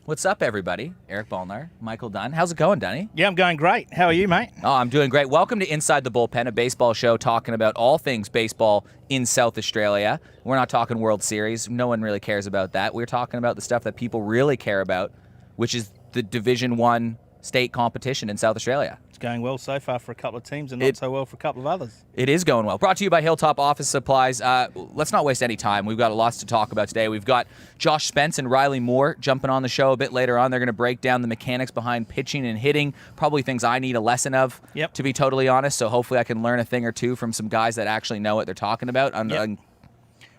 What's up, everybody? Eric Balnar, Michael Dunn. How's it going, Dunny? Yeah, I'm going great. How are you, mate? Oh, I'm doing great. Welcome to Inside the Bullpen, a baseball show talking about all things baseball in South Australia. We're not talking World Series. No one really cares about that. We're talking about the stuff that people really care about, which is the Division I state competition in South Australia. It's going well so far for a couple of teams and not so well for a couple of others. It is going well. Brought to you by Hilltop Office Supplies. Let's not waste any time. We've got lots to talk about today. We've got Josh Spence and Riley Moore jumping on the show a bit later on. They're going to break down the mechanics behind pitching and hitting, probably things I need a lesson of, to be totally honest. So hopefully I can learn a thing or two from some guys that actually know what they're talking about.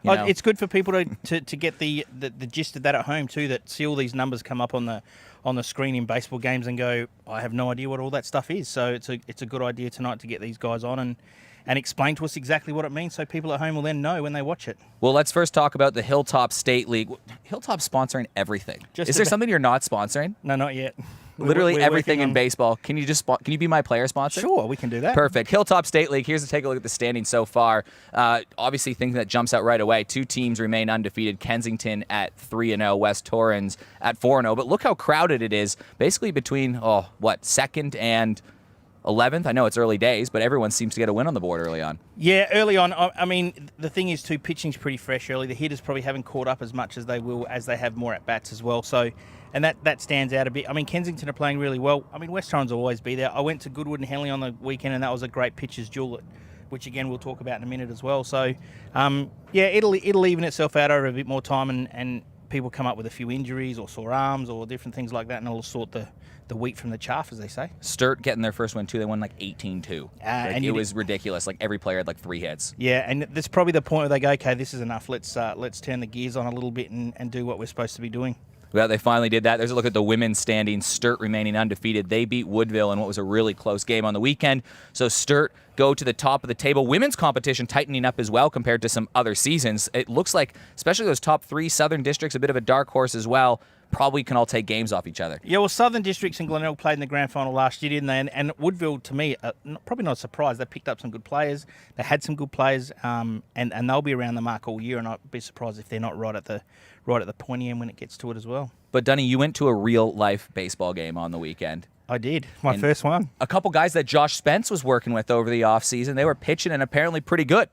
It's good for people to get the gist of that at home too, that see all these numbers come up on the screen in baseball games and go, I have no idea what all that stuff is. So it's a good idea tonight to get these guys on and explain to us exactly what it means so people at home will then know when they watch it. Well, let's first talk about the Hilltop State League. Hilltop's sponsoring everything. Is there something you're not sponsoring? No, not yet. Literally everything in baseball. Can you be my player sponsor? Sure, we can do that. Perfect. Hilltop State League. Here's a take a look at the standings so far. Obviously, thing that jumps out right away. Two teams remain undefeated. Kensington at 3-0, West Torrens at 4-0. But look how crowded it is. Basically between second and 11th. I know it's early days, but everyone seems to get a win on the board early on. Yeah, early on. I mean, the thing is, too, pitching's pretty fresh early. The hitters probably haven't caught up as much as they will as they have more at bats as well. So. And that stands out a bit. I mean, Kensington are playing really well. I mean, West Torrens will always be there. I went to Goodwood and Henley on the weekend, and that was a great pitcher's duel, which, again, we'll talk about in a minute as well. So, it'll even itself out over a bit more time, and people come up with a few injuries or sore arms or different things like that, and it'll sort the wheat from the chaff, as they say. Sturt getting their first win, too. They won like 18-2. And it was ridiculous. Like, every player had like 3 hits. Yeah, and that's probably the point where they go, okay, this is enough. Let's turn the gears on a little bit and do what we're supposed to be doing. Well, they finally did that. There's a look at the women's standings. Sturt remaining undefeated. They beat Woodville in what was a really close game on the weekend. So Sturt go to the top of the table. Women's competition tightening up as well compared to some other seasons. It looks like, especially those top 3 Southern districts, a bit of a dark horse as well, probably can all take games off each other. Yeah, well, Southern Districts and Glenelg played in the grand final last year, didn't they? And Woodville, to me, probably not a surprise. They picked up some good players. They had some good players, and they'll be around the mark all year, and I'd be surprised if they're not right at the pointy end when it gets to it as well. But, Dunny, you went to a real-life baseball game on the weekend. I did. My first one. A couple guys that Josh Spence was working with over the offseason, they were pitching and apparently pretty good.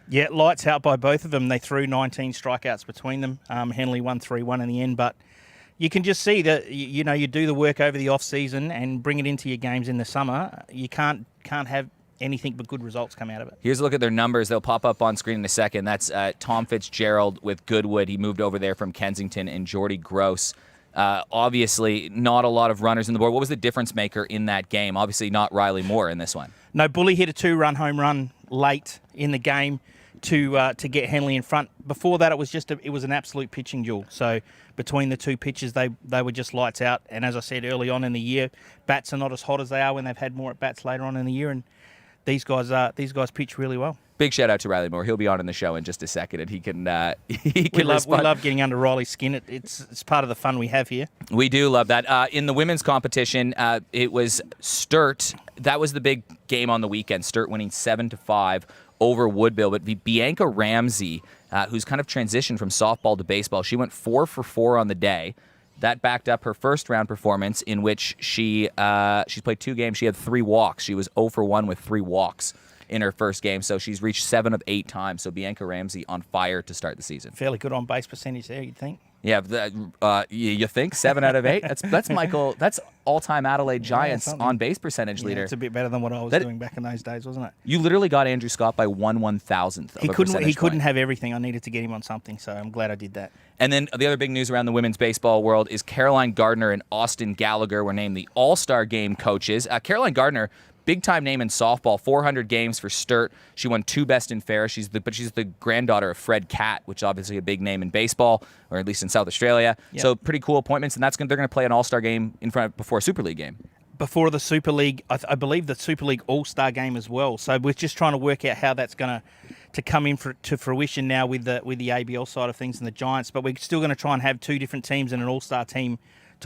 Yeah, lights out by both of them. They threw 19 strikeouts between them. Henley won 3-1 in the end, but you can just see that, you do the work over the off-season and bring it into your games in the summer. You can't have anything but good results come out of it. Here's a look at their numbers. They'll pop up on screen in a second. That's Tom Fitzgerald with Goodwood. He moved over there from Kensington, and Jordy Gross. Obviously, not a lot of runners in the board. What was the difference maker in that game? Obviously, not Riley Moore in this one. No, Bully hit a 2-run home run late in the game to get Henley in front. Before that, it was an absolute pitching duel. So between the two pitchers, they were just lights out. And as I said early on in the year, bats are not as hot as they are when they've had more at bats later on in the year. And these guys pitch really well. Big shout out to Riley Moore. He'll be on in the show in just a second, and he can we love getting under Riley's skin. It's part of the fun we have here. We do love that. In the women's competition, it was Sturt. That was the big game on the weekend. Sturt winning 7-5 over Woodville. But Bianca Ramsey, who's kind of transitioned from softball to baseball, she went 4 for 4 on the day. That backed up her first round performance, in which she's played 2 games. She had 3 walks. She was 0 for 1 with 3 walks in her first game, so she's reached 7 of 8 times. So Bianca Ramsey on fire to start the season. Fairly good on base percentage there, you'd think. Yeah, you think 7 out of 8? That's Michael. That's all-time Adelaide Giants on base percentage leader. It's a bit better than what I was doing back in those days, wasn't it? You literally got Andrew Scott by 1/1000th. He couldn't have everything. I needed to get him on something, so I'm glad I did that. And then the other big news around the women's baseball world is Caroline Gardner and Austin Gallagher were named the All-Star Game coaches. Caroline Gardner, big-time name in softball, 400 games for Sturt. She won 2 Best in Fair. She's the granddaughter of Fred Catt, which is obviously a big name in baseball, or at least in South Australia. Yep. So pretty cool appointments, and they're going to play an All-Star game before a Super League game. Before the Super League, I believe the Super League All-Star game as well. So we're just trying to work out how that's going to come in to fruition now with the ABL side of things and the Giants. But we're still going to try and have 2 different teams and an All-Star team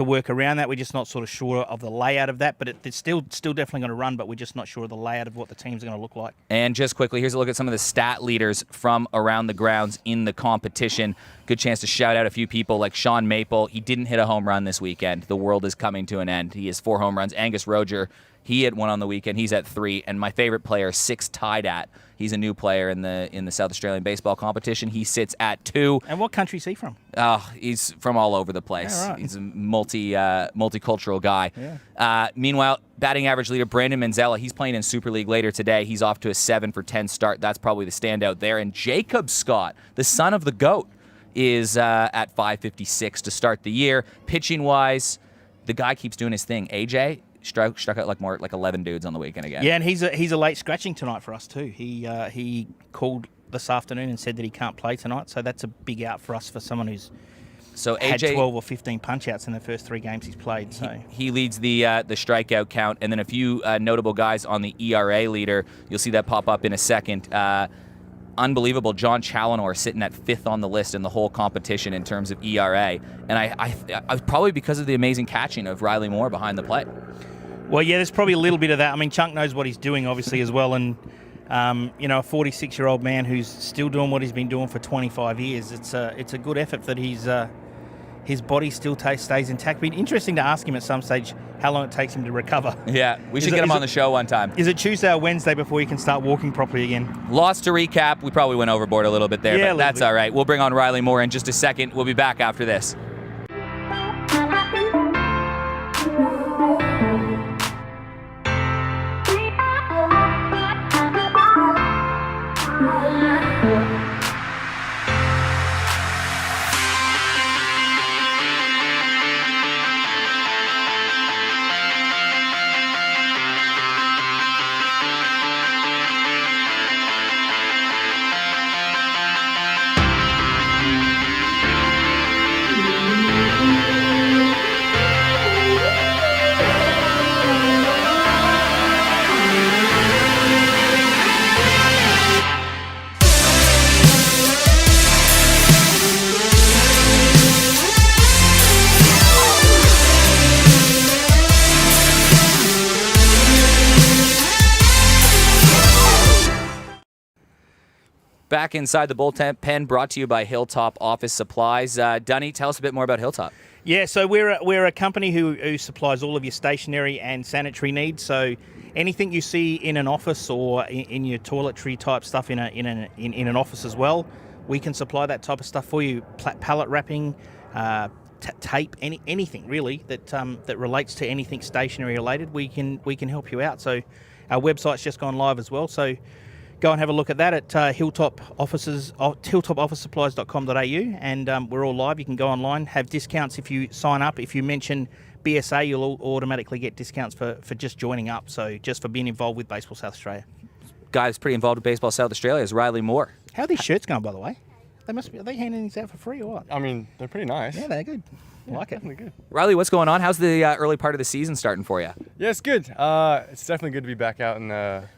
work around that. We're just not sort of sure of the layout of that, but it's still definitely going to run, but we're just not sure of the layout of what the teams are going to look like. And just quickly, here's a look at some of the stat leaders from around the grounds in the competition. Good chance to shout out a few people like Sean Maple. He didn't hit a home run this weekend. The world is coming to an end. He has 4 home runs. Angus Roger, he hit 1 on the weekend. He's at 3. And my favorite player, 6 tied at. He's a new player in the South Australian baseball competition. He sits at 2. And what country is he from? Oh, he's from all over the place. Yeah, right. He's a multicultural guy. Yeah. Meanwhile, batting average leader Brandon Manzella, he's playing in Super League later today. He's off to a 7 for 10 start. That's probably the standout there. And Jacob Scott, the son of the GOAT, is at 556 to start the year. Pitching-wise, the guy keeps doing his thing. AJ struck out like 11 dudes on the weekend again. Yeah, and he's a late scratching tonight for us too. He called this afternoon and said that he can't play tonight, so that's a big out for us for someone who's had 12 or 15 punch-outs in the first 3 games he's played. So he leads the strikeout count, and then a few notable guys on the ERA leader. You'll see that pop up in a second. Unbelievable, John Challenor sitting at 5th on the list in the whole competition in terms of ERA, and I probably because of the amazing catching of Riley Moore behind the plate. Well, yeah, there's probably a little bit of that. I mean, Chunk knows what he's doing, obviously, as well, and a 46-year-old man who's still doing what he's been doing for 25 years. It's a good effort that his body still stays intact. It'd be interesting to ask him at some stage how long it takes him to recover. Yeah, we should get him on the show one time. Is it Tuesday or Wednesday before he can start walking properly again? Lots to recap. We probably went overboard a little bit there, but that's all right. We'll bring on Riley Moore in just a second. We'll be back after this. Back inside the bullpen, brought to you by Hilltop Office Supplies. Dunny, tell us a bit more about Hilltop. Yeah, so we're a company who supplies all of your stationery and sanitary needs. So anything you see in an office or in your toiletry type stuff in an office as well, we can supply that type of stuff for you. Pallet wrapping, tape, anything really that relates to anything stationery related, we can help you out. So our website's just gone live as well. So go and have a look at that at hilltopofficesupplies.com.au, and we're all live. You can go online, have discounts if you sign up. If you mention BSA, you'll automatically get discounts for just joining up, so just for being involved with Baseball South Australia. Guys pretty involved with Baseball South Australia is Riley Moore. How are these shirts going, by the way? Are they handing these out for free or what? I mean, they're pretty nice. Yeah, they're good. I like it. Definitely good. Riley, what's going on? How's the early part of the season starting for you? Yeah, it's good. It's definitely good to be back out in the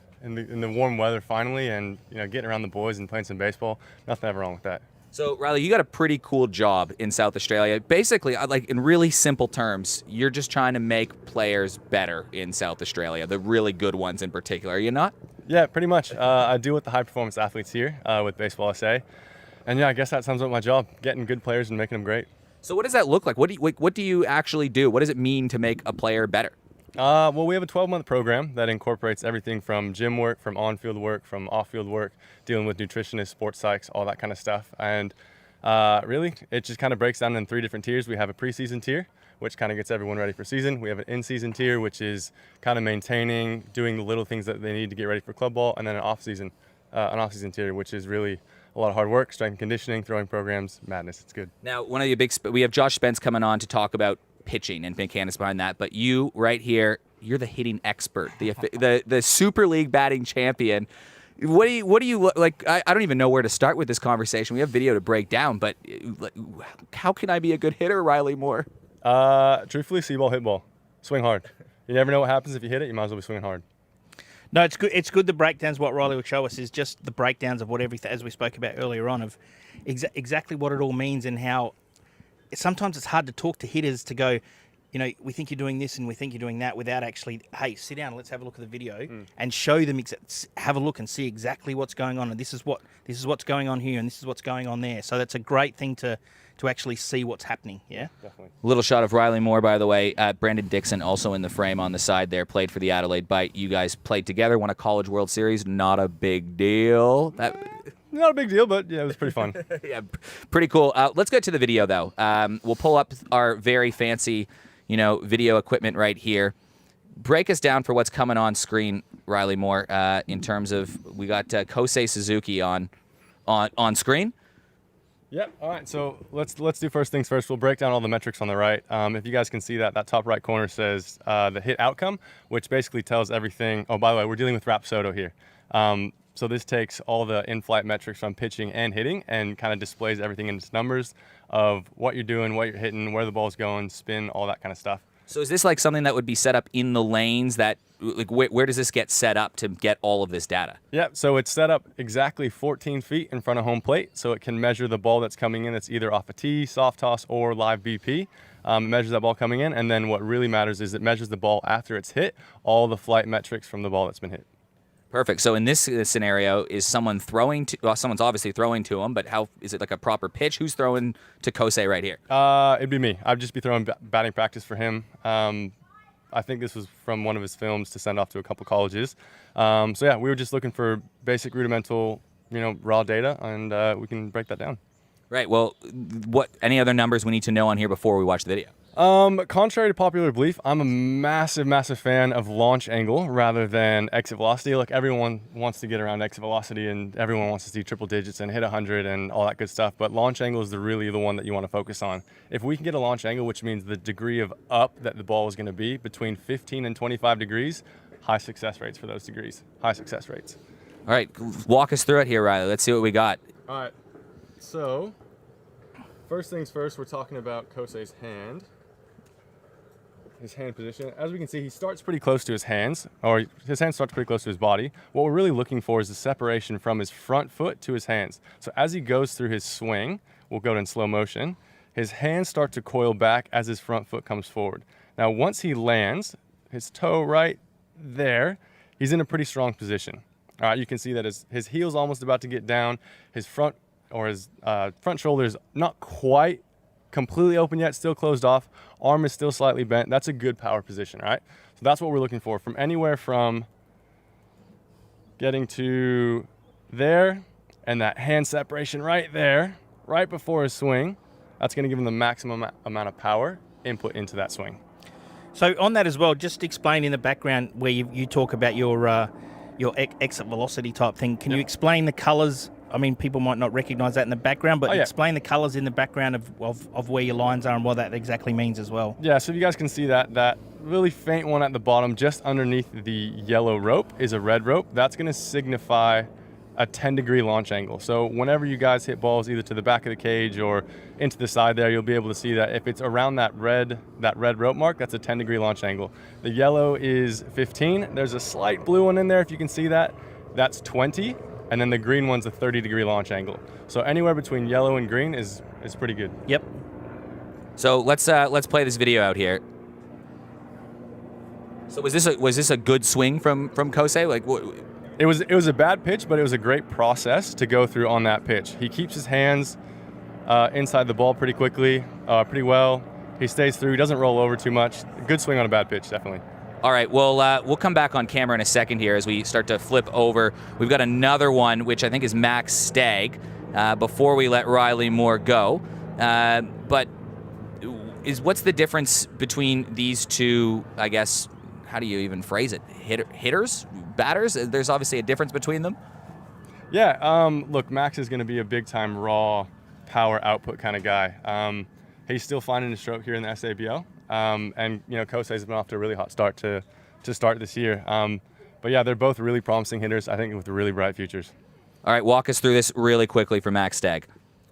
warm weather finally, and getting around the boys and playing some baseball. Nothing ever wrong with that. So Riley, you got a pretty cool job in South Australia. Basically, like in really simple terms, you're just trying to make players better in South Australia, the really good ones in particular. Are you not? Yeah, pretty much. I deal with the high performance athletes here with Baseball SA, and yeah, I guess that sums up my job: getting good players and making them great. So what does that look like? What do you actually do? What does it mean to make a player better? Well, we have a 12-month program that incorporates everything from gym work, from on-field work, from off-field work, dealing with nutritionists, sports psychs, all that kind of stuff. And really, it just kind of breaks down in 3 different tiers. We have a preseason tier, which kind of gets everyone ready for season. We have an in-season tier, which is kind of maintaining, doing the little things that they need to get ready for club ball, and then an off-season tier, which is really a lot of hard work, strength and conditioning, throwing programs, madness. It's good. Now, one of the we have Josh Spence coming on to talk about pitching and mechanics behind that, but you right here, you're the hitting expert, the Super League batting champion. What do you like? I don't even know where to start with this conversation. We have video to break down, but how can I be a good hitter, Riley Moore? Truthfully, see ball, hit ball, swing hard. You never know what happens if you hit it. You might as well be swinging hard. No, it's good. It's good. The breakdowns, what Riley will show us is just the breakdowns of what everything, as we spoke about earlier on, of exactly what it all means and how. Sometimes it's hard to talk to hitters to go, we think you're doing this and we think you're doing that without actually, hey, sit down, let's have a look at the video and show them, have a look and see exactly what's going on. And this is what's going on here and this is what's going on there. So that's a great thing to actually see what's happening. Yeah, definitely. Little shot of Riley Moore, by the way. Brandon Dixon also in the frame on the side there, played for the Adelaide Bite. You guys played together, won a College World Series. Not a big deal. Not a big deal, but yeah, it was pretty fun. Yeah, pretty cool. Let's get to the video, though. We'll pull up our very fancy, video equipment right here. Break us down for what's coming on screen, Riley Moore, in terms of, we got Kosei Suzuki on screen. Yep. All right. So let's do first things first. We'll break down all the metrics on the right. If you guys can see that top right corner says the hit outcome, which basically tells everything. Oh, by the way, we're dealing with Rapsodo here. So this takes all the in-flight metrics from pitching and hitting and kind of displays everything in its numbers of what you're doing, what you're hitting, where the ball's going, spin, all that kind of stuff. So is this like something that would be set up in the lanes that, like, where does this get set up to get all of this data? Yeah, so it's set up exactly 14 feet in front of home plate, so it can measure the ball that's coming in that's either off a tee, soft toss, or live BP. It measures that ball coming in, and then what really matters is it measures the ball after it's hit, all the flight metrics from the ball that's been hit. Perfect. So in this scenario, is someone throwing to? Well, someone's obviously throwing to him, but how is it like a proper pitch? Who's throwing to Kosei right here? It'd be me. I'd just be throwing batting practice for him. I think this was from one of his films to send off to a couple colleges. So yeah, we were just looking for basic rudimental, raw data, and we can break that down. Right. Well, any other numbers we need to know on here before we watch the video? Contrary to popular belief, I'm a massive fan of launch angle rather than exit velocity. Look, everyone wants to get around exit velocity and everyone wants to see triple digits and hit 100 and all that good stuff, but launch angle is really the one that you want to focus on. If we can get a launch angle, which means the degree of up that the ball is going to be between 15 and 25 degrees, high success rates for those degrees, high success rates. All right, walk us through it here, Riley. Let's see what we got. All right, so first things first, we're talking about Kosei's hand. His hand position. As we can see, he starts pretty close to his hands, or his hand starts pretty close to his body. What we're really looking for is the separation from his front foot to his hands. So as he goes through his swing, we'll go in slow motion, his hands start to coil back as his front foot comes forward. Now, once he lands, his toe right there, he's in a pretty strong position. All right, you can see that his heel's almost about to get down. His front shoulder is not quite completely open yet, still closed off. Arm is still slightly bent. That's a good power position, right? So that's what we're looking for. From anywhere from getting to there and that hand separation right there, right before his swing, that's going to give him the maximum amount of power input into that swing. So on that as well, just explain in the background where you talk about your exit velocity type thing. Can you explain the colours? I mean, people might not recognise that in the background, but explain the colours in the background of where your lines are and what that exactly means as well. Yeah, so if you guys can see that really faint one at the bottom, just underneath the yellow rope is a red rope. That's going to signify a 10-degree launch angle. So whenever you guys hit balls either to the back of the cage or into the side there, you'll be able to see that if it's around that red rope mark, that's a 10-degree launch angle. The yellow is 15. There's a slight blue one in there if you can see that. That's 20. And then the green one's a 30-degree launch angle. So anywhere between yellow and green is pretty good. Yep. So let's play this video out here. So was this a good swing from Kosei? Like, it was a bad pitch, but it was a great process to go through on that pitch. He keeps his hands inside the ball pretty quickly, pretty well. He stays through. He doesn't roll over too much. Good swing on a bad pitch, definitely. All right, well, we'll come back on camera in a second here as we start to flip over. We've got another one, which I think is Max Stagg, before we let Riley Moore go. But what's the difference between these two, I guess, how do you even phrase it? Hitters? Batters? There's obviously a difference between them? Yeah, look, Max is going to be a big-time raw power output kind of guy. He's still finding his stroke here in the SABL. And Kosei's been off to a really hot start to start this year. But yeah, they're both really promising hitters, I think, with really bright futures. All right, walk us through this really quickly for Max Stagg.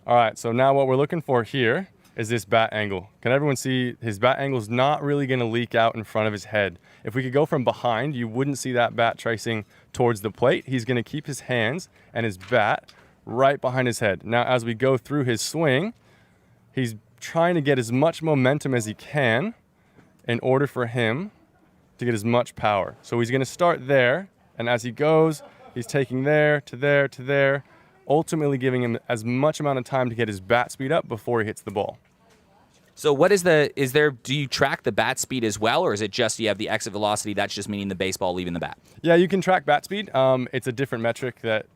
All right, so now what we're looking for here is this bat angle. Can everyone see his bat angle's not really going to leak out in front of his head? If we could go from behind, you wouldn't see that bat tracing towards the plate. He's going to keep his hands and his bat right behind his head. Now, as we go through his swing, he's trying to get as much momentum as he can in order for him to get as much power. So he's going to start there, and as he goes, he's taking there to there to there, ultimately giving him as much amount of time to get his bat speed up before he hits the ball. So do you track the bat speed as well, or is it just you have the exit velocity, that's just meaning the baseball leaving the bat? Yeah, you can track bat speed. It's a different metric that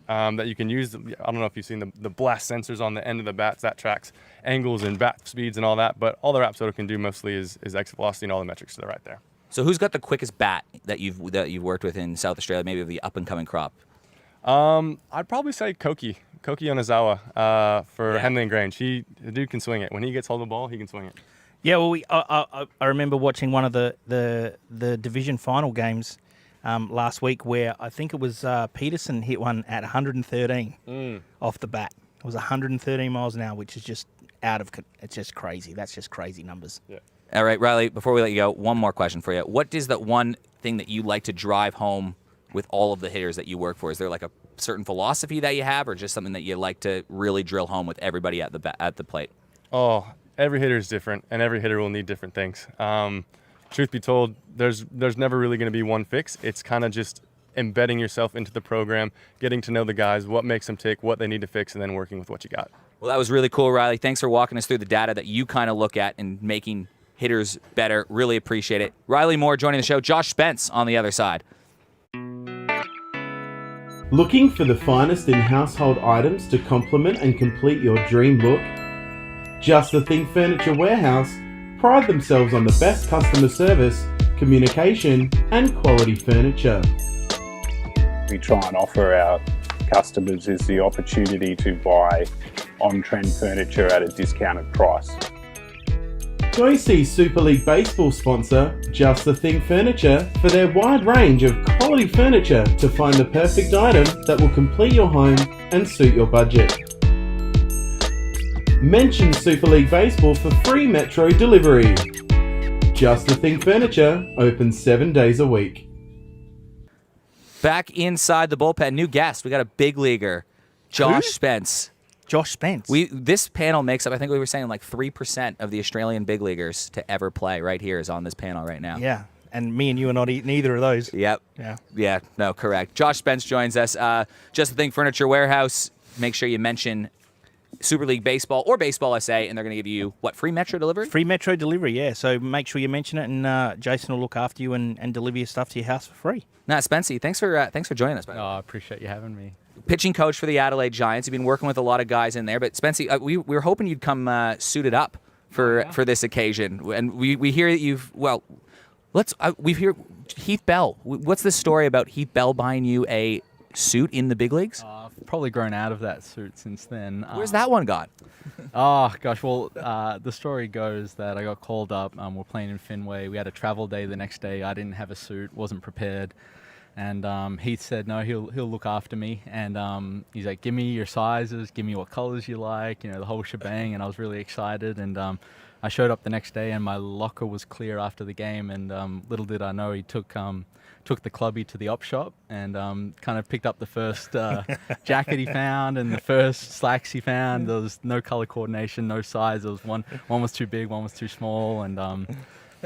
you can use. I don't know if you've seen the blast sensors on the end of the bats. That tracks angles and bat speeds and all that, but all the Rapsodo can do mostly is exit velocity, and all the metrics are right there. So who's got the quickest bat that you've worked with in South Australia, maybe of the up-and-coming crop? I'd probably say Koki Onizawa for Henley and Grange. The dude can swing it. When he gets hold of the ball, he can swing it. Yeah, well, I remember watching one of the division final games last week where I think it was Peterson hit one at 113 off the bat. It was 113 miles an hour, which is just it's just crazy. That's just crazy numbers. Yeah. All right, Riley, before we let you go, one more question for you. What is the one thing that you like to drive home with all of the hitters that you work for? Is there like a certain philosophy that you have, or just something that you like to really drill home with everybody at the plate? Oh, every hitter is different, and every hitter will need different things. Truth be told, there's never really going to be one fix. It's kind of just embedding yourself into the program, getting to know the guys, what makes them tick, what they need to fix, and then working with what you got. Well, that was really cool, Riley. Thanks for walking us through the data that you kind of look at and making hitters better. Really appreciate it. Riley Moore joining the show. Josh Spence on the other side. Looking for the finest in household items to complement and complete your dream look? Just the Thing Furniture Warehouse pride themselves on the best customer service, communication, and quality furniture. We try and offer our customers is the opportunity to buy on-trend furniture at a discounted price. Go see Super League Baseball sponsor Just the Thing Furniture for their wide range of quality furniture to find the perfect item that will complete your home and suit your budget. Mention Super League Baseball for free Metro delivery. Just the Thing Furniture, open 7 days a week. Back inside the bullpen, new guest. We got a big leaguer, Josh Spence. Josh Spence. This panel makes up, I think we were saying, like 3% of the Australian big leaguers to ever play right here is on this panel right now. Yeah, and me and you are not neither of those. Yep. Yeah, no, correct. Josh Spence joins us. Just the Thing Furniture Warehouse. Make sure you mention Super League Baseball or Baseball SA, and they're going to give you, free Metro delivery? Free Metro delivery, yeah. So make sure you mention it, and Jason will look after you and deliver your stuff to your house for free. Nah, Spencey, thanks for joining us, buddy. I appreciate you having me. Pitching coach for the Adelaide Giants. You've been working with a lot of guys in there, but Spencey, we were hoping you'd come suited up for this occasion, and we hear that we hear Heath Bell. What's the story about Heath Bell buying you a suit in the big leagues? I've probably grown out of that suit since then. Where's that one gone? Oh, gosh. Well, the story goes that I got called up. We're playing in Fenway. We had a travel day the next day. I didn't have a suit, wasn't prepared. And Heath said, no, he'll look after me. And he's like, give me your sizes, give me what colors you like, the whole shebang. And I was really excited. And I showed up the next day, and my locker was clear after the game. And little did I know, he took the clubby to the op shop and kind of picked up the first jacket he found and the first slacks he found. There was no color coordination, no size. There was one was too big, one was too small, and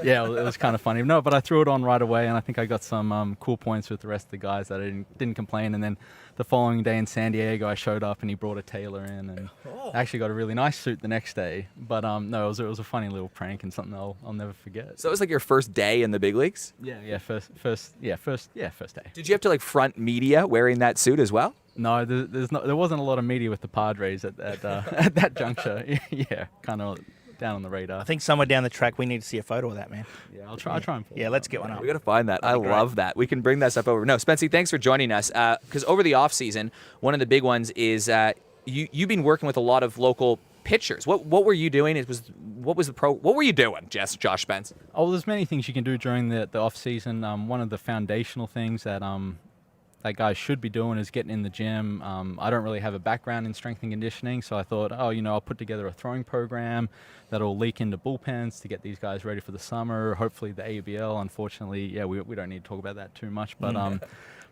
yeah, it was kind of funny. No, but I threw it on right away, and I think I got some cool points with the rest of the guys that I didn't complain. And then the following day in San Diego, I showed up and he brought a tailor in, and I actually got a really nice suit the next day. But no, it was a funny little prank and something I'll never forget. So it was like your first day in the big leagues? Yeah, first day. Did you have to front media wearing that suit as well? No, there wasn't a lot of media with the Padres at that juncture. Yeah, kind of down on the radar. I think somewhere down the track we need to see a photo of that, man. Yeah, I'll try and pull let's get one up. We got to find that. I love that. We can bring that stuff over. No, Spencey, thanks for joining us. Because over the off season, one of the big ones is you've been working with a lot of local pitchers. What were you doing? What were you doing, Josh Spence? Oh, there's many things you can do during the off season. One of the foundational things that guys should be doing is getting in the gym. I don't really have a background in strength and conditioning, so I thought, I'll put together a throwing program that'll leak into bullpens to get these guys ready for the summer, hopefully the ABL. Unfortunately, we don't need to talk about that too much, but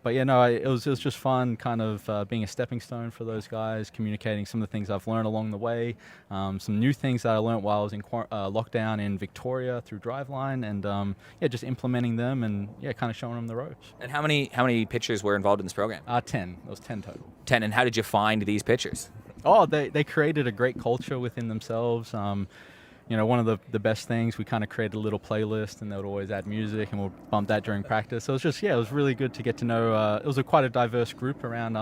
But yeah, no, it was just fun, kind of being a stepping stone for those guys, communicating some of the things I've learned along the way, some new things that I learned while I was in lockdown in Victoria through Driveline, and just implementing them and kind of showing them the ropes. And how many pitchers were involved in this program? 10. It was 10 total. 10. And how did you find these pitchers? Oh, they created a great culture within themselves. One of the best things, we kind of created a little playlist, and they would always add music, and we'll bump that during practice. So it was just, it was really good to get to know. It was quite a diverse group around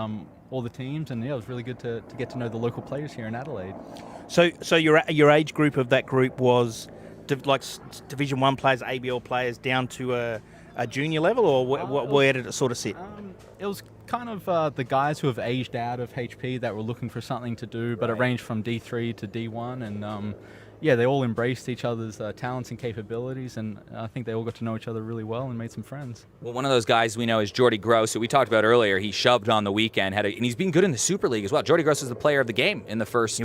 all the teams, and it was really good to get to know the local players here in Adelaide. So your age group of that group was Division 1 players, ABL players, down to a junior level, or where did it sort of sit? It was kind of the guys who have aged out of HP that were looking for something to do, but it ranged from D3 to D1, and they all embraced each other's talents and capabilities, and I think they all got to know each other really well and made some friends. Well, one of those guys we know is Jordy Gross, who we talked about earlier. He shoved on the weekend, and he's been good in the Super League as well. Jordy Gross was the player of the game in the first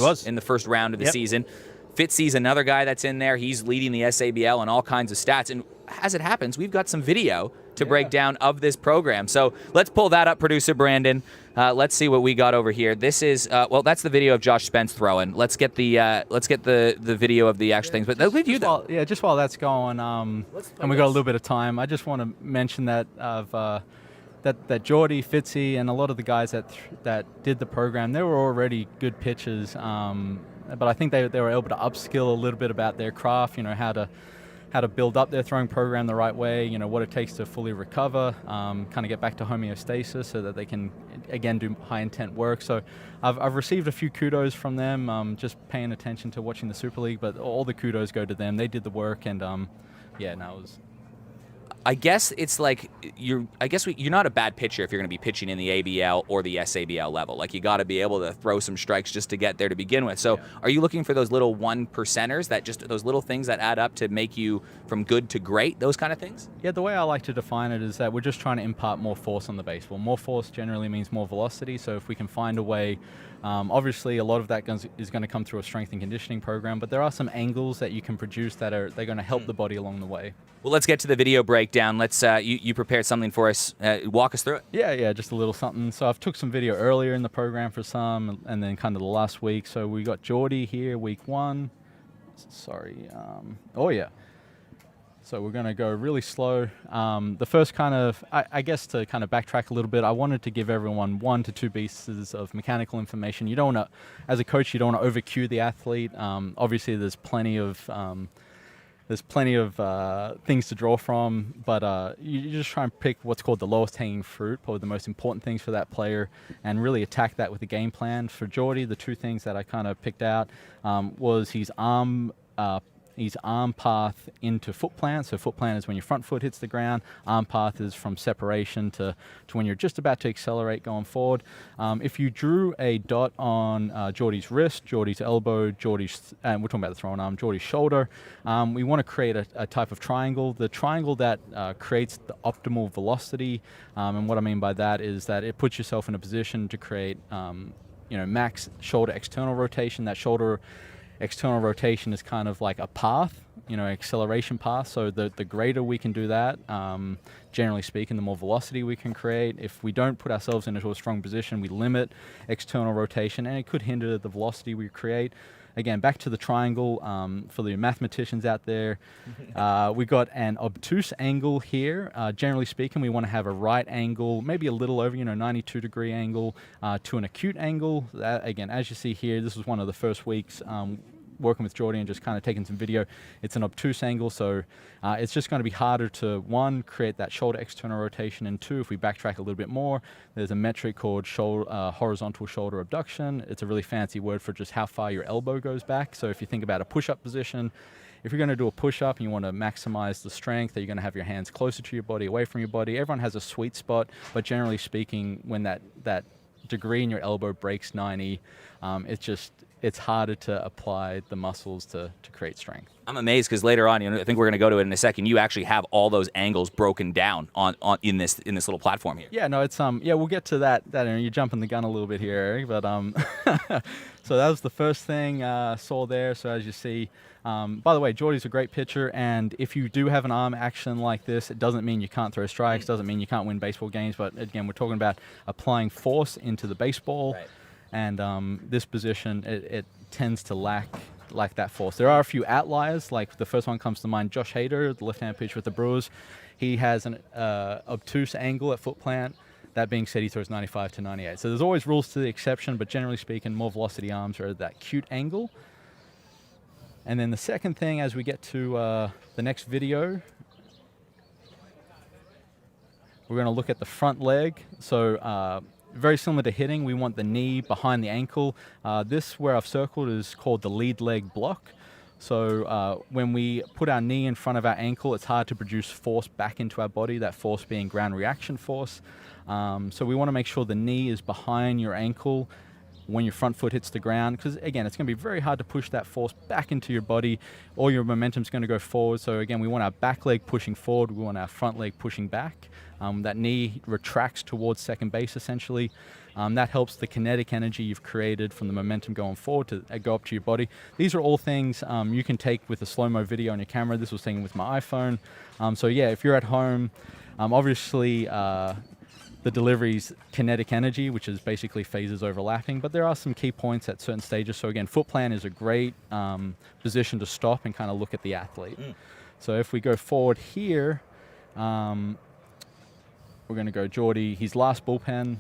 round of the season. Fitzy's another guy that's in there. He's leading the SABL and all kinds of stats. And as it happens, we've got some video to break down of this program. So let's pull that up, producer Brandon. Let's see what we got over here. This is that's the video of Josh Spence throwing. Let's get the video of the actual things. But that'll you though. Just while that's going, and we got a little bit of time, I just want to mention that that Jordy, Fitzy, and a lot of the guys that did the program, they were already good pitchers. But I think they were able to upskill a little bit about their craft, how to build up their throwing program the right way, what it takes to fully recover, kind of get back to homeostasis so that they can, again, do high-intent work. So I've received a few kudos from them, just paying attention to watching the Super League, but all the kudos go to them. They did the work, and it was... I guess it's like you're not a bad pitcher if you're going to be pitching in the ABL or the SABL level. Like, you got to be able to throw some strikes just to get there to begin with. So are you looking for those little 1%ers, that just those little things that add up to make you from good to great, those kind of things? Yeah, the way I like to define it is that we're just trying to impart more force on the baseball. More force generally means more velocity. So if we can find a way, obviously a lot of that is going to come through a strength and conditioning program, but there are some angles that you can produce they're going to help the body along the way. Well, let's get to the video breakdown. Let's you prepared something for us. Walk us through it. Yeah, just a little something. So I've took some video earlier in the program for some, and then kind of the last week. So we got Jordy here, week 1. Sorry. So we're going to go really slow. The first kind of, I guess to kind of backtrack a little bit, I wanted to give everyone 1 to 2 pieces of mechanical information. You don't want to, as a coach, you don't want to over-cue the athlete. Obviously, there's plenty of things to draw from, but you just try and pick what's called the lowest hanging fruit, probably the most important things for that player, and really attack that with a game plan. For Jordy, the 2 things that I kind of picked out was his arm path into foot plant. So foot plant is when your front foot hits the ground. Arm path is from separation to when you're just about to accelerate going forward. If you drew a dot on Jordy's wrist, Jordy's elbow, and we're talking about the throwing arm, Jordy's shoulder, we want to create a type of triangle. The triangle that creates the optimal velocity, and what I mean by that is that it puts yourself in a position to create max shoulder external rotation. That shoulder external rotation is kind of like a path, acceleration path. So the greater we can do that, generally speaking, the more velocity we can create. If we don't put ourselves into a strong position, we limit external rotation, and it could hinder the velocity we create. Again, back to the triangle, for the mathematicians out there, we got an obtuse angle here. Generally speaking, we want to have a right angle, maybe a little over, 92-degree angle, to an acute angle. Again, as you see here, this was one of the first weeks working with Jordy and just kind of taking some video. It's an obtuse angle, so it's just going to be harder to, 1, create that shoulder external rotation, and 2, if we backtrack a little bit more, there's a metric called horizontal shoulder abduction. It's a really fancy word for just how far your elbow goes back. So if you think about a push-up position, if you're going to do a push-up and you want to maximize the strength, that you're going to have your hands closer to your body, away from your body. Everyone has a sweet spot, but generally speaking, when that degree in your elbow breaks 90, it's harder to apply the muscles to create strength. I'm amazed because later on, I think we're going to go to it in a second. You actually have all those angles broken down on in this little platform here. Yeah, no, it's we'll get to that. You're jumping the gun a little bit here, Eric. But so that was the first thing saw there. So as you see, by the way, Geordie's a great pitcher, and if you do have an arm action like this, it doesn't mean you can't throw strikes. Doesn't mean you can't win baseball games. But again, we're talking about applying force into the baseball. Right. And this position, it tends to lack that force. There are a few outliers, like the first one comes to mind, Josh Hader, the left-hand pitcher with the Brewers. He has an obtuse angle at foot plant. That being said, he throws 95 to 98. So there's always rules to the exception, but generally speaking, more velocity arms are at that cute angle. And then the second thing, as we get to the next video, we're going to look at the front leg. So very similar to hitting, we want the knee behind the ankle. This, where I've circled, is called the lead leg block. So when we put our knee in front of our ankle, it's hard to produce force back into our body, that force being ground reaction force. So we want to make sure the knee is behind your ankle when your front foot hits the ground, because again, it's going to be very hard to push that force back into your body. All your momentum's going to go forward. So again, we want our back leg pushing forward, we want our front leg pushing back. That knee retracts towards second base, essentially. That helps the kinetic energy you've created from the momentum going forward to go up to your body. These are all things you can take with a slow-mo video on your camera. This was taken with my iPhone. So yeah, if you're at home, obviously the delivery's kinetic energy, which is basically phases overlapping, but there are some key points at certain stages. So again, foot plant is a great position to stop and kind of look at the athlete. So if we go forward here, we're going to go Geordie. His last bullpen.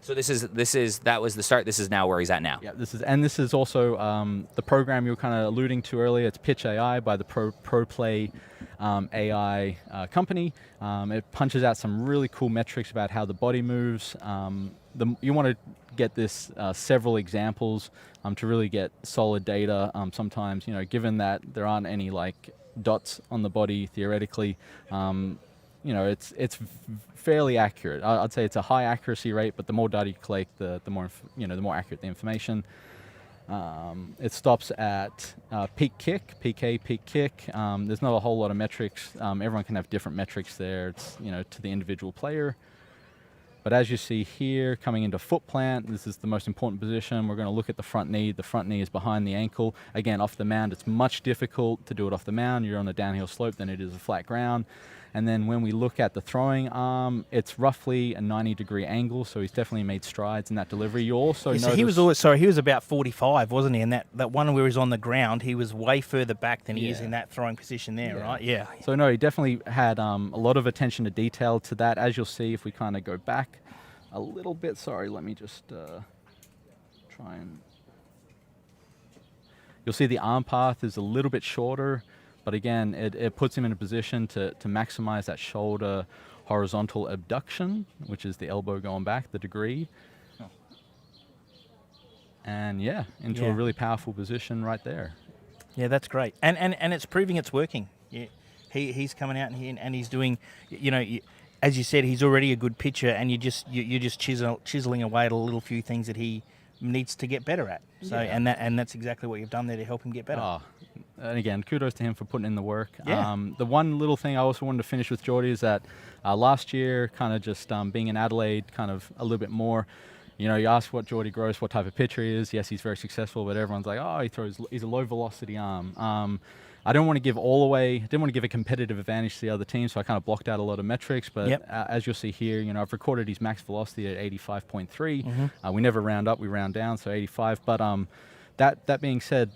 So that was the start. This is now where he's at now. Yeah, this is also the program you were kind of alluding to earlier. It's Pitch AI by the ProPlay AI company. It punches out some really cool metrics about how the body moves. You want to get this several examples to really get solid data. Sometimes, given that there aren't any like dots on the body theoretically, it's fairly accurate. I'd say it's a high accuracy rate, but the more data you collect, the more accurate the information. It stops at peak kick, PK, peak kick. There's not a whole lot of metrics. Everyone can have different metrics there. It's to the individual player. But as you see here, coming into foot plant, this is the most important position. We're going to look at the front knee. The front knee is behind the ankle. Again, off the mound, it's much difficult to do it off the mound. You're on a downhill slope than it is a flat ground. And then when we look at the throwing arm, it's roughly a 90-degree angle, so he's definitely made strides in that delivery. You also notice... So he was about 45, wasn't he? And that one where he's on the ground, he was way further back than he is in that throwing position there, right? Yeah. So no, he definitely had a lot of attention to detail to that. As you'll see, if we kind of go back a little bit, sorry, let me just try and... You'll see the arm path is a little bit shorter, but again, it puts him in a position to maximize that shoulder horizontal abduction, which is the elbow going back, the degree. And into a really powerful position right there. Yeah, that's great. And it's proving it's working. Yeah. He's coming out and he's doing, as you said, he's already a good pitcher, and you're just chiseling away at a little few things that he needs to get better at. So and that's exactly what you've done there to help him get better. Oh, and again, kudos to him for putting in the work. Yeah. The one little thing I also wanted to finish with Geordie is that last year, kind of just being in Adelaide, kind of a little bit more. You ask what Geordie Gross, what type of pitcher he is. Yes, he's very successful, but everyone's like, oh, he's a low velocity arm. I don't want to give all away. I didn't want to give a competitive advantage to the other team, so I kind of blocked out a lot of metrics. But as you'll see here, I've recorded his max velocity at 85.3. Mm-hmm. We never round up, we round down, so 85. But that being said,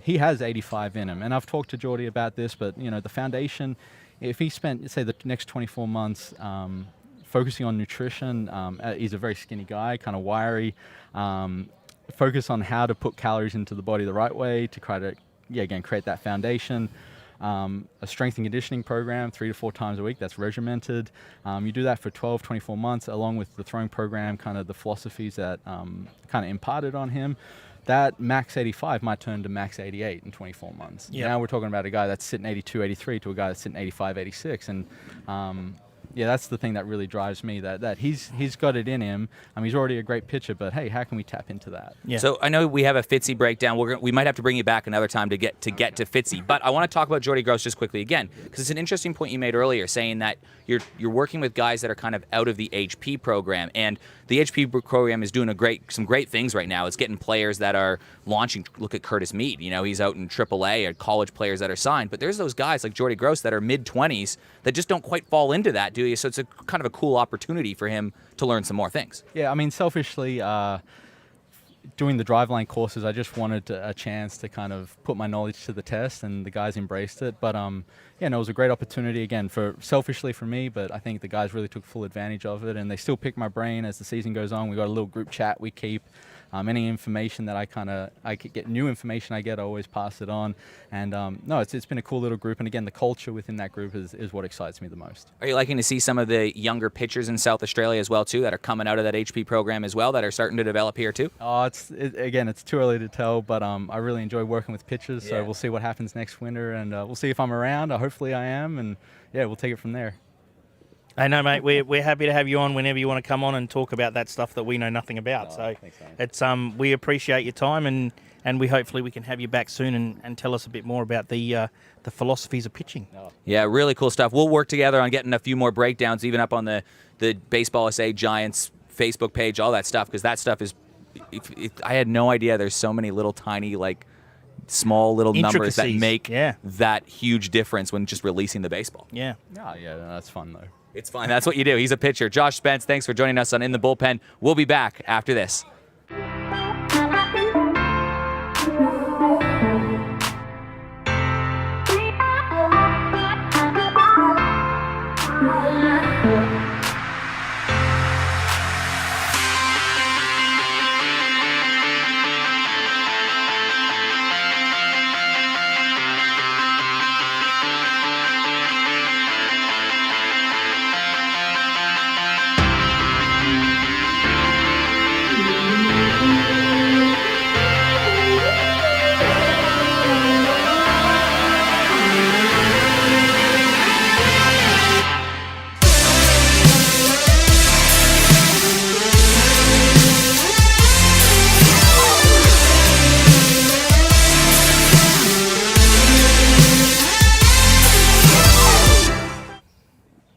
he has 85 in him. And I've talked to Geordie about this, but, the foundation, if he spent, say, the next 24 months focusing on nutrition, he's a very skinny guy, kind of wiry, focus on how to put calories into the body the right way to try to, create that foundation. A strength and conditioning program 3 to 4 times a week that's regimented. You do that for 12, 24 months, along with the throwing program, kind of the philosophies that kind of imparted on him. That max 85 might turn to max 88 in 24 months. Yep. Now we're talking about a guy that's sitting 82, 83 to a guy that's sitting 85, 86. And, that's the thing that really drives me. That he's got it in him. He's already a great pitcher, but hey, how can we tap into that? Yeah. So I know we have a Fitzy breakdown. We might have to bring you back another time to get to Fitzy. But I want to talk about Jordy Gross just quickly again, because it's an interesting point you made earlier, saying that you're working with guys that are kind of out of the HP program, and the HP program is doing some great things right now. It's getting players that are launching. Look at Curtis Mead. He's out in AAA, or college players that are signed. But there's those guys like Jordy Gross that are mid-20s that just don't quite fall into that, do you? So it's a kind of a cool opportunity for him to learn some more things. Yeah, selfishly, doing the driveline courses, I just wanted a chance to kind of put my knowledge to the test, and the guys embraced it. But it was a great opportunity, again, selfishly for me, but I think the guys really took full advantage of it, and they still pick my brain as the season goes on. We got a little group chat we keep. Any information that I could get, new information I get, I always pass it on. And it's been a cool little group. And again, the culture within that group is what excites me the most. Are you liking to see some of the younger pitchers in South Australia as well, too, that are coming out of that HP program as well, that are starting to develop here, too? Oh, it's too early to tell, but I really enjoy working with pitchers. So we'll see what happens next winter, and we'll see if I'm around. Hopefully I am, and we'll take it from there. I know, mate. We're happy to have you on whenever you want to come on and talk about that stuff that we know nothing about. Thanks, it's we appreciate your time, and we hopefully we can have you back soon and tell us a bit more about the philosophies of pitching. Yeah, really cool stuff. We'll work together on getting a few more breakdowns, even up on the Baseball SA Giants Facebook page, all that stuff, because that stuff is. I had no idea there's so many little tiny small little numbers that make that huge difference when just releasing the baseball. Yeah. That's fun though. It's fine. That's what you do. He's a pitcher. Josh Spence, thanks for joining us on In the Bullpen. We'll be back after this.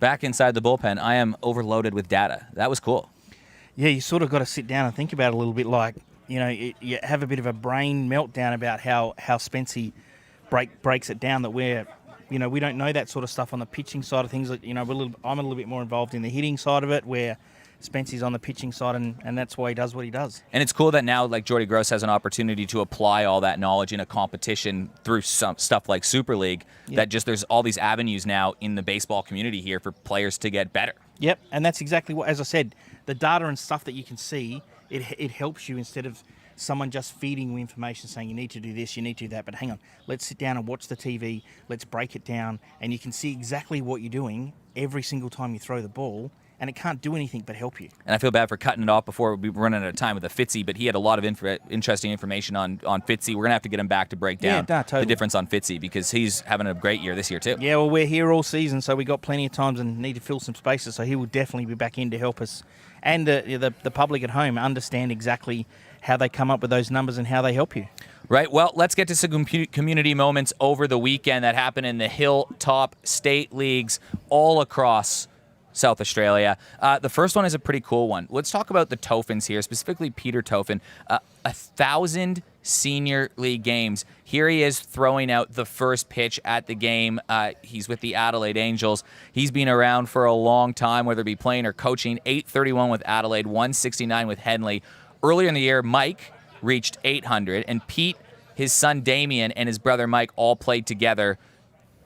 Back inside the bullpen, I am overloaded with data. That was cool. Yeah, you sort of got to sit down and think about it a little bit, you have a bit of a brain meltdown about how Spencey breaks it down, that we don't know that sort of stuff on the pitching side of things. I'm a little bit more involved in the hitting side of it, where Spencey's on the pitching side, and that's why he does what he does. And it's cool that now, Jordy Gross has an opportunity to apply all that knowledge in a competition through some stuff like Super League, that just there's all these avenues now in the baseball community here for players to get better. Yep, and that's exactly what, as I said, the data and stuff that you can see, it helps you instead of someone just feeding you information saying you need to do this, you need to do that. But hang on, let's sit down and watch the TV, let's break it down, and you can see exactly what you're doing every single time you throw the ball, and it can't do anything but help you. And I feel bad for cutting it off before we run out of time with the Fitzy, but he had a lot of interesting information on Fitzy. We're going to have to get him back to break down totally. the difference on Fitzy, because he's having a great year this year too. Yeah, well, we're here all season, so we got plenty of times and need to fill some spaces, so he will definitely be back in to help us and the public at home understand exactly how they come up with those numbers and how they help you. Right. Well, let's get to some community moments over the weekend that happened in the Hilltop State Leagues all across South Australia. The first one is a pretty cool one. Let's talk about the Tofins here, specifically Peter Tofin. 1,000 senior league games. Here he is throwing out the first pitch at the game. He's with the Adelaide Angels. He's been around for a long time, whether it be playing or coaching. 831 with Adelaide, 169 with Henley. Earlier in the year, Mike reached 800, and Pete, his son Damien, and his brother Mike all played together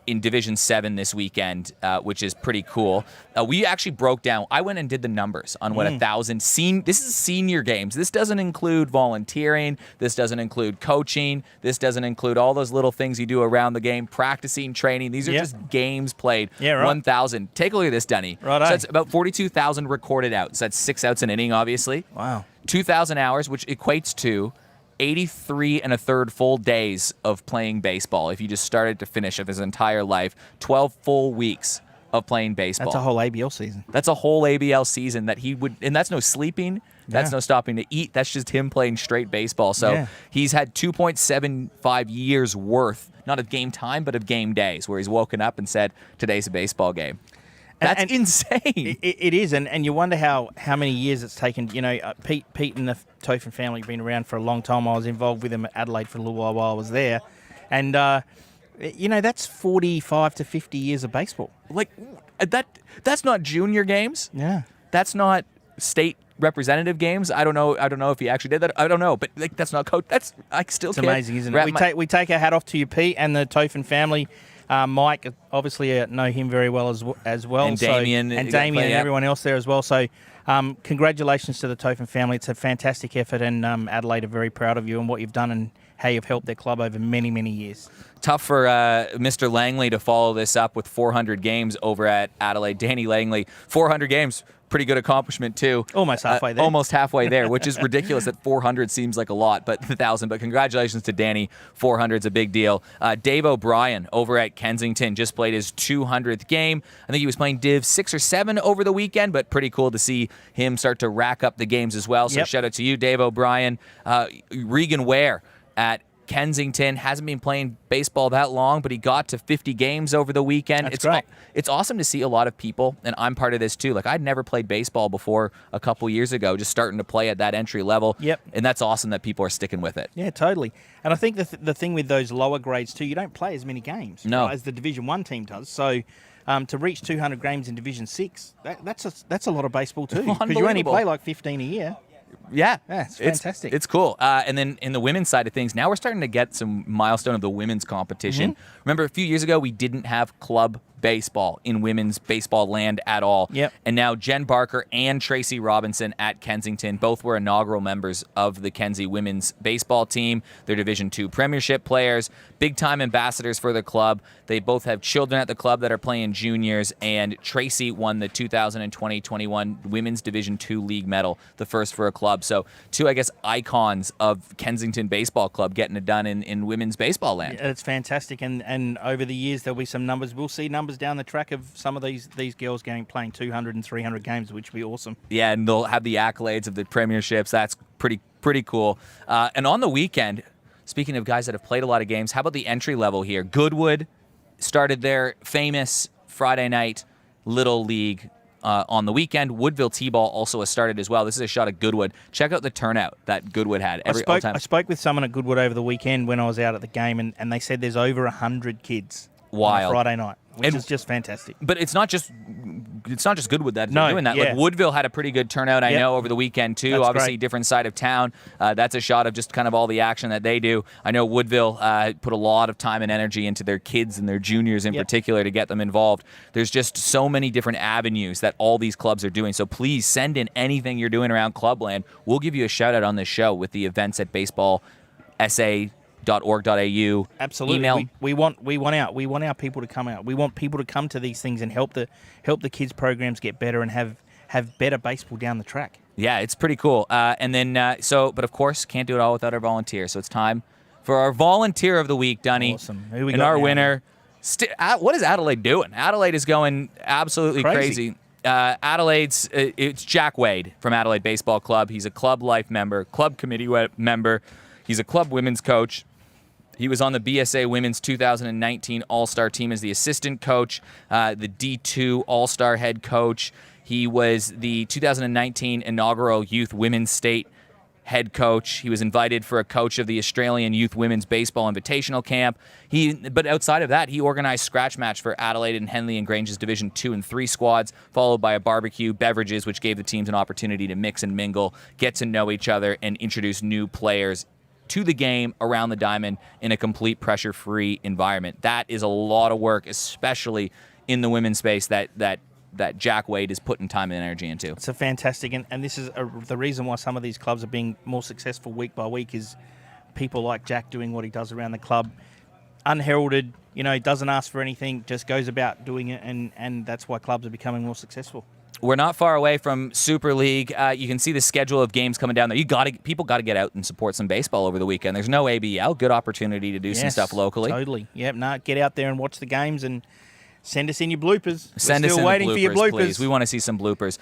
in Division 7 this weekend, which is pretty cool. We actually broke down. I went and did the numbers on what 1,000 this is senior games. This doesn't include volunteering. This doesn't include coaching. This doesn't include all those little things you do around the game, practicing, training. These are just games played. Yeah, right. 1,000. Take a look at this, Dunny. Right. So that's about 42,000 recorded outs. So that's 6 outs an inning, obviously. Wow. 2,000 hours, which equates to 83 and a third full days of playing baseball if you just started to finish of his entire life. 12 full weeks of playing baseball. That's a whole ABL season. That's a whole ABL season that he would, and that's no sleeping. That's no stopping to eat. That's just him playing straight baseball. So he's had 2.75 years worth, not of game time, but of game days, where he's woken up and said, today's a baseball game. That's insane. It is, and you wonder how many years it's taken. You know, Pete and the Tofin family have been around for a long time. I was involved with them at Adelaide for a little while I was there. And, you know, that's 45 to 50 years of baseball. Like, that's not junior games. Yeah. That's not state representative games. I don't know if he actually did that. I don't know, but like, that's not coach. That's I still. It's amazing, isn't it? We take our hat off to you, Pete, and the Tofin family. Mike, obviously, know him very well as well. And Damien. And everyone else there as well. So, congratulations to the Tofin family. It's a fantastic effort, and Adelaide are very proud of you and what you've done and how you've helped their club over many, many years. Tough for Mr. Langley to follow this up with 400 games over at Adelaide. Danny Langley, 400 games. Pretty good accomplishment, too. Almost halfway there. Almost halfway there, which is ridiculous that 400 seems like a lot, but 1,000. But congratulations to Danny. 400's a big deal. Dave O'Brien over at Kensington just played his 200th game. I think he was playing Div 6 or 7 over the weekend, but pretty cool to see him start to rack up the games as well. So shout out to you, Dave O'Brien. Regan Ware at Kensington hasn't been playing baseball that long, but he got to 50 games over the weekend. That's great. It's awesome to see a lot of people, and I'm part of this too. Like, I'd never played baseball before a couple years ago, just starting to play at that entry level. Yep. And that's awesome that people are sticking with it. Yeah, totally. And I think the thing with those lower grades too, you don't play as many games as the Division 1 team does. So to reach 200 games in Division 6, that's a lot of baseball too. Because you only play like 15 a year. Yeah, it's fantastic. It's cool. And then in the women's side of things, now we're starting to get some milestone of the women's competition. Remember, a few years ago, we didn't have club baseball in women's baseball land at all. Yep. And now Jen Barker and Tracy Robinson at Kensington both were inaugural members of the Kenzie women's baseball team. They're Division II premiership players, big-time ambassadors for the club. They both have children at the club that are playing juniors, and Tracy won the 2020-21 Women's Division II League medal, the first for a club. So two, I guess, icons of Kensington Baseball Club getting it done in women's baseball land. Yeah, it's fantastic, and over the years there'll be some numbers. We'll see numbers down the track of some of these girls playing 200 and 300 games, which would be awesome. Yeah, and they'll have the accolades of the premierships. That's pretty cool. And on the weekend, speaking of guys that have played a lot of games, how about the entry level here? Goodwood started their famous Friday night Little League on the weekend. Woodville T-Ball also has started as well. This is a shot at Goodwood. Check out the turnout that Goodwood had I spoke with someone at Goodwood over the weekend when I was out at the game, and they said there's over 100 kids on a Friday night, which is just fantastic. But it's not just Goodwood that's doing that. Yeah. Like, Woodville had a pretty good turnout, I know, over the weekend too. That's Obviously, great. different side of town. That's a shot of just kind of all the action that they do. I know Woodville put a lot of time and energy into their kids and their juniors in particular to get them involved. There's just so many different avenues that all these clubs are doing. So please send in anything you're doing around Clubland. We'll give you a shout out on this show with the events at baseballsa.org.au. Absolutely. Email. We want our people to come out. We want people to come to these things and help the kids programs get better and have better baseball down the track. Yeah, it's pretty cool. And then but of course, can't do it all without our volunteer. So it's time for our volunteer of the week, Dunny. Awesome. Who we and got our now? winner. What is Adelaide doing? Adelaide is going absolutely crazy. Adelaide's it's Jack Wade from Adelaide Baseball Club. He's a club life member, club committee member. He's a club women's coach. He was on the BSA Women's 2019 All-Star team as the assistant coach, the D2 All-Star head coach. He was the 2019 inaugural Youth Women's State head coach. He was invited for a coach of the Australian Youth Women's Baseball Invitational Camp. But outside of that, he organized scratch match for Adelaide and Henley and Grange's Division 2 and 3 squads, followed by a barbecue, beverages, which gave the teams an opportunity to mix and mingle, get to know each other, and introduce new players to the game around the diamond in a complete pressure-free environment. That is a lot of work, especially in the women's space that Jack Wade is putting time and energy into. It's a fantastic, and this is the reason why some of these clubs are being more successful week by week is people like Jack doing what he does around the club, unheralded, doesn't ask for anything, just goes about doing it, and that's why clubs are becoming more successful. We're not far away from Super League. You can see the schedule of games coming down there. People got to get out and support some baseball over the weekend. There's no ABL. Good opportunity to do some stuff locally. Totally. Yep. Get out there and watch the games and Send us in your bloopers. Send We're us still in waiting the bloopers, for your bloopers. please. We want to see some bloopers.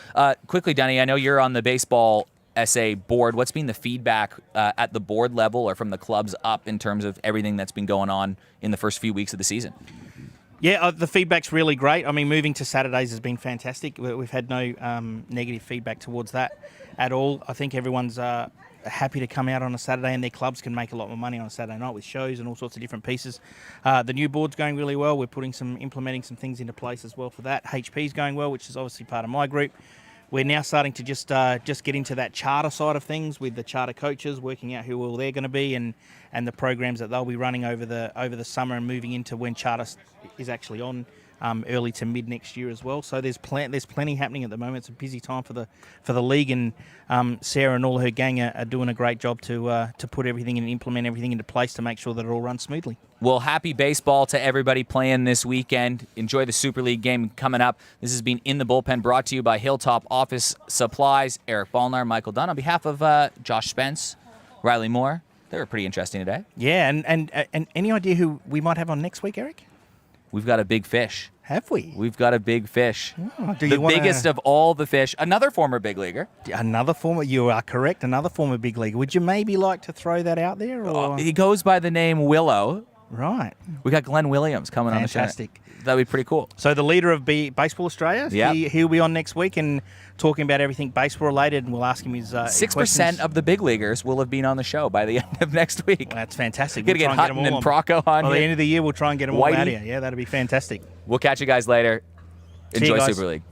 Quickly, Dunny, I know you're on the baseball SA board. What's been the feedback at the board level or from the clubs up in terms of everything that's been going on in the first few weeks of the season? Yeah, the feedback's really great. I mean, moving to Saturdays has been fantastic. We've had no negative feedback towards that at all. I think everyone's happy to come out on a Saturday, and their clubs can make a lot more money on a Saturday night with shows and all sorts of different pieces. The new board's going really well. We're implementing some things into place as well for that. HP's going well, which is obviously part of my group. We're now starting to just get into that charter side of things with the charter coaches, working out who all they're going to be and the programs that they'll be running over the summer and moving into when charter is actually on early to mid next year as well. So there's plenty happening at the moment. It's a busy time for the league, and Sarah and all her gang are doing a great job to put everything and implement everything into place to make sure that it all runs smoothly. Well, happy baseball to everybody playing this weekend. Enjoy the Super League game coming up. This has been In the Bullpen, brought to you by Hilltop Office Supplies. Eric Balnar, Michael Dunn. On behalf of Josh Spence, Riley Moore, they were pretty interesting today. Yeah, and any idea who we might have on next week, Eric? We've got a big fish. Have we? We've got a big fish. Oh, biggest of all the fish. Another former big leaguer. You are correct, another former big leaguer. Would you maybe like to throw that out there? Or? He goes by the name Willow. Right. We got Glenn Williams coming on the show. Fantastic. That'd be pretty cool. So the leader of Baseball Australia, Yep. he'll be on next week and talking about everything baseball related, and we'll ask him his 6% questions. of the big leaguers will have been on the show by the end of next week. Well, that's fantastic. We're going to get Hutton and Procco on By the here. end of the year, we'll try and get them all Whitey. out here. Yeah, that'll be fantastic. We'll catch you guys later. See you Enjoy guys. Super League.